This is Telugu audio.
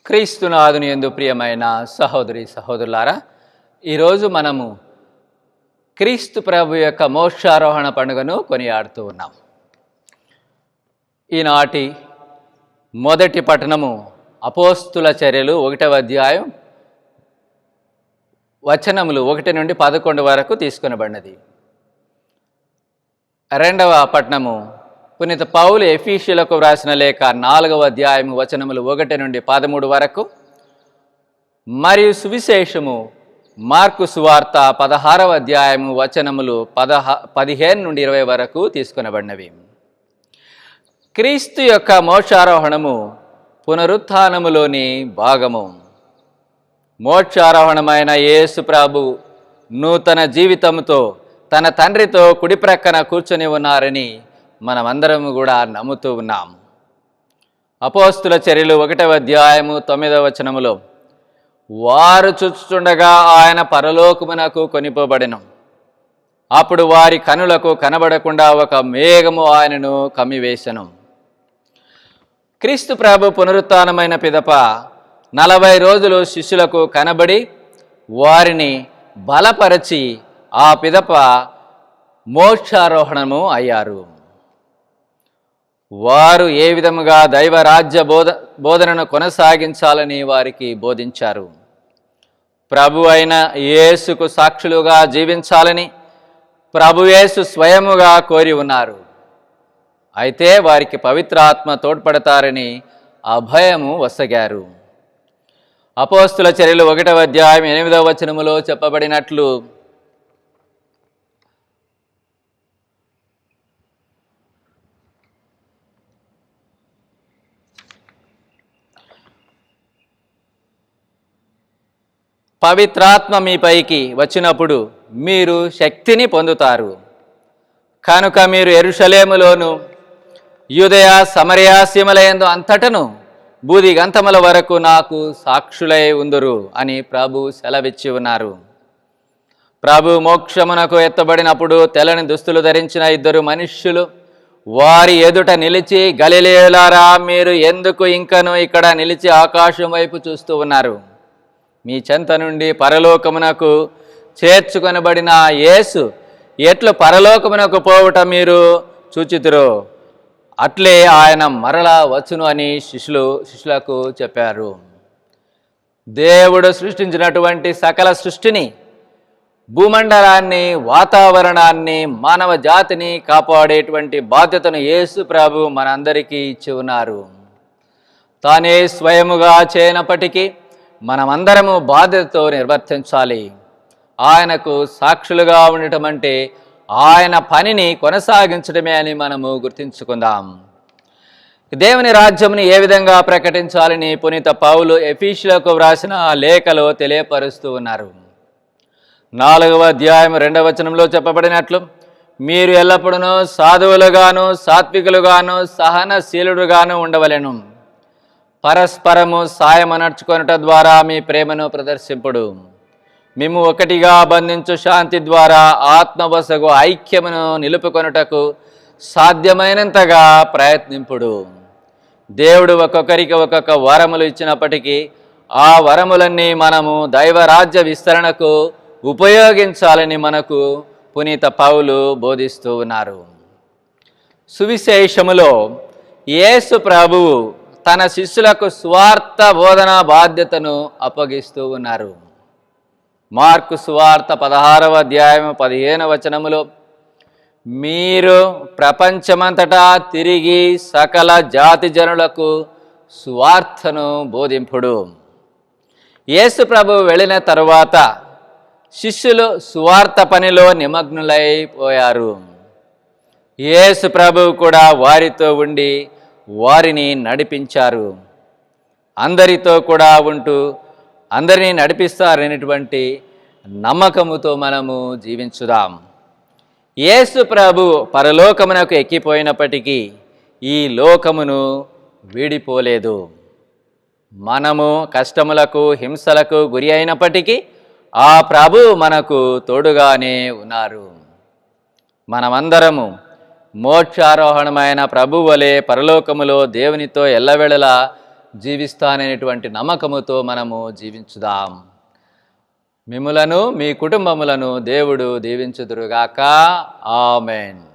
క్రీస్తునాథుని యందు ప్రియమైన సహోదరి సహోదరులారా, ఈరోజు మనము క్రీస్తు ప్రభు యొక్క మోక్షారోహణ పండుగను కొనియాడుతూ ఉన్నాం. ఈనాటి మొదటి పట్టణము అపోస్తుల చర్యలు 1వ అధ్యాయం వచనములు 1 నుండి 11 వరకు తీసుకొనబడినది. రెండవ పట్టణము పునీత పౌలు ఎఫీషియులకు వ్రాసిన లేఖ 4వ అధ్యాయము వచనములు 1 నుండి 13 వరకు, మరియు సువిశేషము మార్కు సువార్త 16వ అధ్యాయము వచనములు 15 నుండి 20 వరకు తీసుకొనబడినవి. క్రీస్తు యొక్క మోక్షారోహణము పునరుత్థానములోని భాగము. మోక్షారోహణమైన యేసు ప్రభు నూతన జీవితంతో తన తండ్రితో కుడి ప్రక్కన కూర్చొని ఉన్నారని మనమందరము కూడా నమ్ముతూ ఉన్నాం. అపోస్తుల చర్యలు 1వ అధ్యాయము 9వ వచనములో, వారు చూచుచుండగా ఆయన పరలోకమునకు కొనిపోబడెను. అప్పుడు వారి కనులకు కనబడకుండా ఒక మేఘము ఆయనను కమ్మివేశను. క్రీస్తు ప్రభు పునరుత్థానమైన పిదప 40 రోజులు శిష్యులకు కనబడి వారిని బలపరచి ఆ పిదప మోక్షారోహణము అయ్యారు. వారు ఏ విధముగా దైవరాజ్య బోధనను కొనసాగించాలని వారికి బోధించారు. ప్రభు అయిన యేసుకు సాక్షులుగా జీవించాలని ప్రభు యేసు స్వయముగా కోరి ఉన్నారు. అయితే వారికి పవిత్రాత్మ తోడ్పడతారని అభయము వసగారు. అపోస్తుల చర్యలు 1వ అధ్యాయం 8వ వచనములో చెప్పబడినట్లు, పవిత్రాత్మ మీపైకి వచ్చినప్పుడు మీరు శక్తిని పొందుతారు. కనుక మీరు యెరూషలేములోను యూదయ సమరయ సీమలయందు అంతటను బూదిగంతముల వరకు నాకు సాక్షులై ఉందురు అని ప్రభు సెలవిచ్చి ఉన్నారు. ప్రభు మోక్షమునకు ఎత్తబడినప్పుడు తెల్లని దుస్తులు ధరించిన 2 మనుష్యులు వారి ఎదుట నిలిచి, గలిలయులారా, మీరు ఎందుకు ఇంకను ఇక్కడ నిలిచి ఆకాశం వైపు చూస్తూ ఉన్నారు? మీ చెంత నుండి పరలోకమునకు చేర్చుకొనబడిన యేసు ఎట్లు పరలోకమునకు పోవుట మీరు చూచితురో అట్లే ఆయన మరలా వచ్చును అని శిష్యులకు చెప్పారు. దేవుడు సృష్టించినటువంటి సకల సృష్టిని, భూమండలాన్ని, వాతావరణాన్ని, మానవ జాతిని కాపాడేటువంటి బాధ్యతను యేసు ప్రభు మనందరికీ ఇచ్చి ఉన్నారు. తానే స్వయముగా చేయనప్పటికీ మనమందరము బాధ్యతతో నిర్వర్తించాలి. ఆయనకు సాక్షులుగా ఉండటం అంటే ఆయన పనిని కొనసాగించడమే అని మనము గుర్తించుకుందాం. దేవుని రాజ్యముని ఏ విధంగా ప్రకటించాలని పునీత పౌలు ఎఫీషియులకు వ్రాసిన లేఖలో తెలియపరుస్తూ ఉన్నారు. 4వ అధ్యాయం 2వ వచనంలో చెప్పబడినట్లు, మీరు ఎల్లప్పుడూ సాధువులుగాను సాత్వికులుగాను సహనశీలుడుగాను ఉండవలెను. పరస్పరము సాయమనర్చుకొనుట ద్వారా మీ ప్రేమను ప్రదర్శింపుడు. మేము ఒకటిగా బంధించు శాంతి ద్వారా ఆత్మవసగు ఐక్యమును నిలుపుకొనుటకు సాధ్యమైనంతగా ప్రయత్నింపుడు. దేవుడు ఒక్కొక్కరికి ఒక్కొక్క వరములు ఇచ్చినప్పటికీ ఆ వరములన్నీ మనము దైవరాజ్య విస్తరణకు ఉపయోగించాలని మనకు పునీత పౌలు బోధిస్తూ ఉన్నారు. సువిశేషములో యేసు ప్రభువు తన శిష్యులకు స్వార్థ బోధన బాధ్యతను అప్పగిస్తూ ఉన్నారు. మార్కు సువార్త 16వ అధ్యాయం 15వ వచనములో, మీరు ప్రపంచమంతటా తిరిగి సకల జాతి జనులకు సువార్తను బోధింపుడు. యేసు ప్రభు వెళ్ళిన తరువాత శిష్యులు సువార్త పనిలో నిమగ్నులైపోయారు. యేసు ప్రభు కూడా వారితో ఉండి వారిని నడిపించారు. అందరితో కూడా ఉంటూ అందరినీ నడిపిస్తారనేటువంటి నమ్మకముతో మనము జీవించుదాం. యేసు ప్రభు పరలోకమునకు ఎక్కిపోయినప్పటికీ ఈ లోకమును వీడిపోలేదు. మనము కష్టములకు హింసలకు గురి అయినప్పటికీ ఆ ప్రభు మనకు తోడుగానే ఉన్నారు. మనమందరము మోక్షారోహణమైన ప్రభు వలె పరలోకములో దేవునితో ఎల్లవేళలా జీవిస్తాననేటువంటి నమ్మకముతో మనము జీవించుదాం. మిమ్ములను మీ కుటుంబములను దేవుడు దీవించుదురుగాక. ఆమెన్.